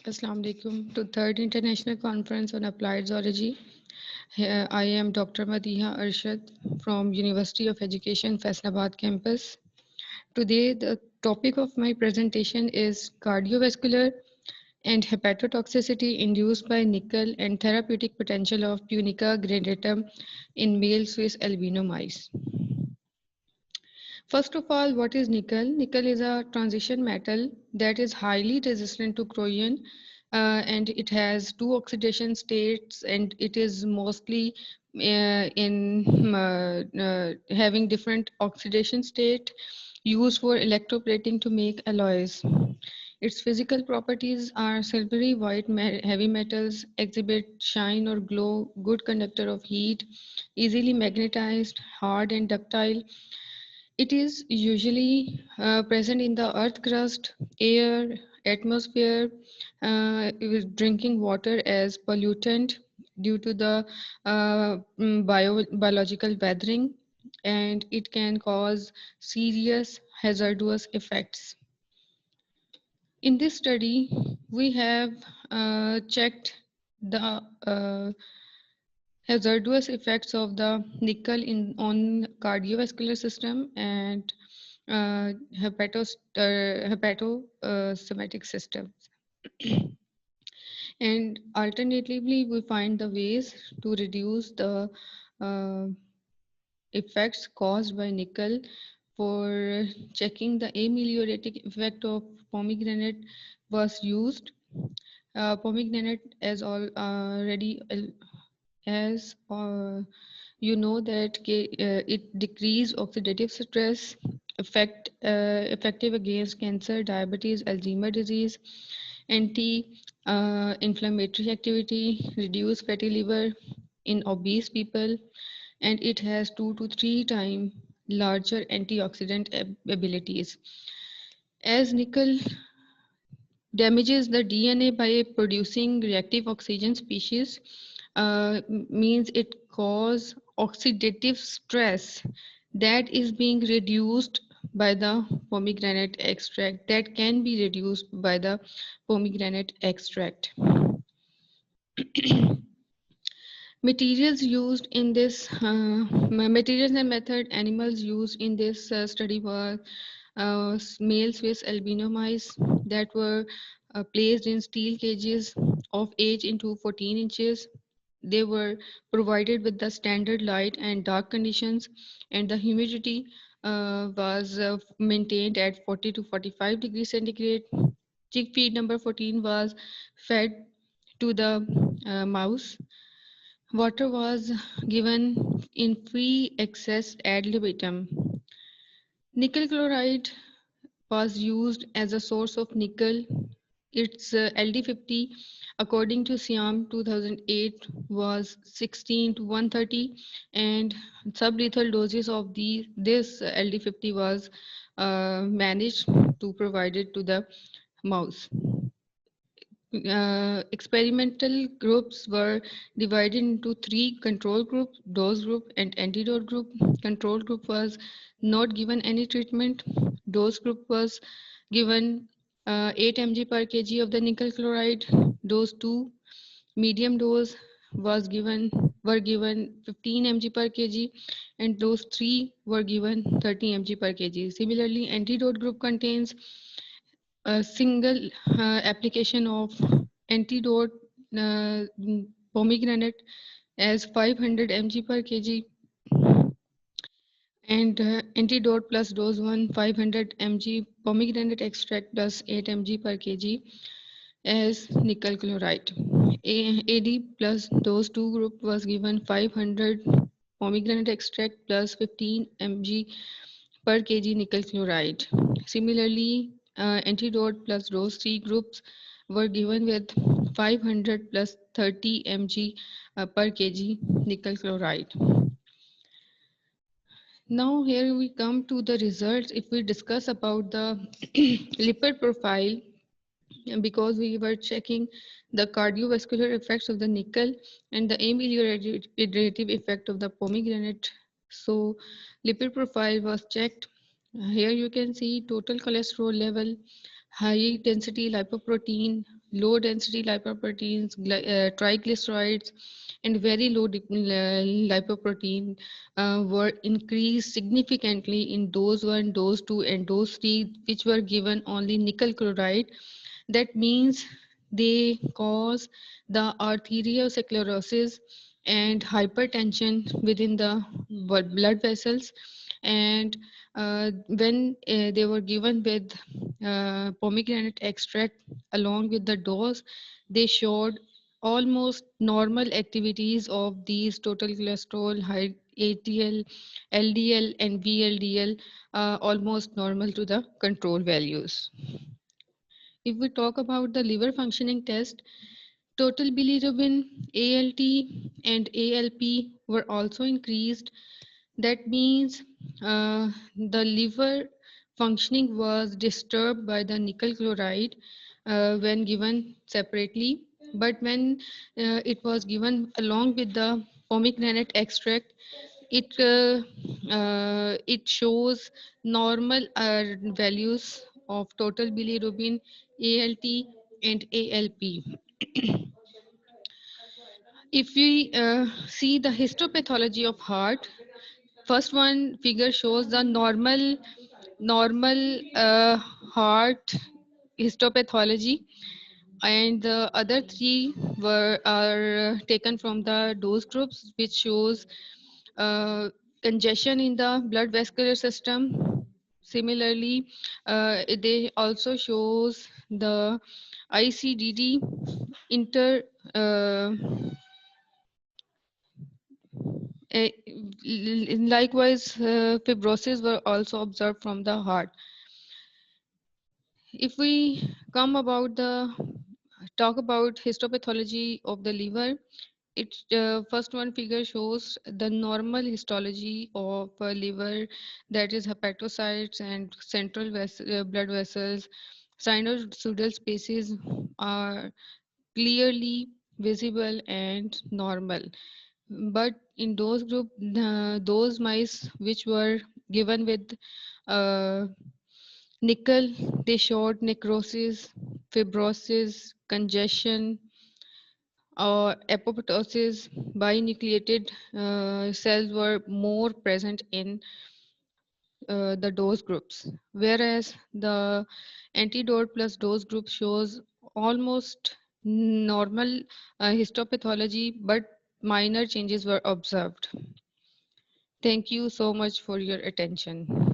Assalamu alaikum to third international conference on applied zoology. Here I am Dr. Madiha Arshad from University of Education Faisalabad campus. Today the topic of my presentation is cardiovascular and hepatotoxicity induced by nickel and therapeutic potential of Punica gradatum in male Swiss albino mice. First of all, what is nickel? Nickel is a transition metal that is highly resistant to corrosion, and it has two oxidation states, and it is mostly in having different oxidation state used for electroplating to make alloys. Its physical properties are silvery white heavy metals, exhibit shine or glow, good conductor of heat, easily magnetized, hard and ductile. It is usually present in the earth crust, air, atmosphere, with drinking water as pollutant due to the biological weathering, and it can cause serious hazardous effects. In this study, we have checked the hazardous effects of the nickel in on cardiovascular system and hepatosomatic systems. And alternatively, we find the ways to reduce the uh, effects caused by nickel. For checking the ameliorating effect of pomegranate was used. Pomegranate as already as you know that it decrease oxidative stress, effective against cancer, diabetes, Alzheimer disease, anti-inflammatory activity, reduce fatty liver in obese people, and it has 2 to 3 times larger antioxidant abilities. As nickel damages the DNA by producing reactive oxygen species, means it cause oxidative stress that is being reduced by the pomegranate extract, that can be reduced by the pomegranate extract. Materials used in this materials and method animals used in this study were male Swiss albino mice that were placed in steel cages of age into 14 inches. They were provided with the standard light and dark conditions, and the humidity was maintained at 40 to 45 degrees centigrade. Chick feed number 14 was fed to the mouse. Water was given in free access ad libitum. Nickel chloride was used as a source of nickel. Its LD50, according to Siam 2008, was 16 to 130, and sublethal doses of this LD50 was managed to provide it to the mouse. Experimental groups were divided into three control groups: dose group and antidote group. Control group was not given any treatment. Dose group was given 8 mg per kg of the nickel chloride. Dose 2, medium dose, were given 15 mg per kg, and dose 3 were given 30 mg per kg. Similarly, antidote group contains a single application of antidote uh, pomegranate as 500 mg per kg, and antidote plus dose 1 500 mg pomegranate extract plus 8 mg per kg as nickel chloride. AD plus dose 2 group was given 500 pomegranate extract plus 15 mg per kg nickel chloride. Similarly, antidote plus dose 3 groups were given with 500 plus 30 mg per kg nickel chloride. Now here we come to the results. If we discuss about the lipid profile, because we were checking the cardiovascular effects of the nickel and the ameliorative effect of the pomegranate. So lipid profile was checked. Here you can see total cholesterol level, high density lipoprotein, low density lipoproteins, triglycerides, and very low lipoprotein were increased significantly in dose 1, dose 2, and dose 3, which were given only nickel chloride. That means they cause the arteriosclerosis and hypertension within the blood vessels. And when they were given with pomegranate extract along with the dose, they showed almost normal activities of these total cholesterol, high ATL, LDL, and VLDL, almost normal to the control values. If we talk about the liver functioning test, total bilirubin, ALT, and ALP were also increased. That means the liver functioning was disturbed by the nickel chloride when given separately, but when it was given along with the pomegranate extract, it shows normal values of total bilirubin, ALT, and ALP. If we see the histopathology of heart, first one figure shows the normal heart histopathology, and the other three were are taken from the dose groups, which shows uh, congestion in the blood vascular system. Similarly, they also shows the ICDD inter uh, eh, likewise fibrosis were also observed from the heart. If we come about the talk about histopathology of the liver, it first one figure shows the normal histology of liver, that is hepatocytes and central blood vessels. Sinusoidal spaces are clearly visible and normal. But in those group, those mice which were given with uh, nickel, they showed necrosis, fibrosis, congestion, or apoptosis. Binucleated cells were more present in the dose groups, whereas the antidote plus dose group shows almost normal histopathology, but minor changes were observed. Thank you so much for your attention.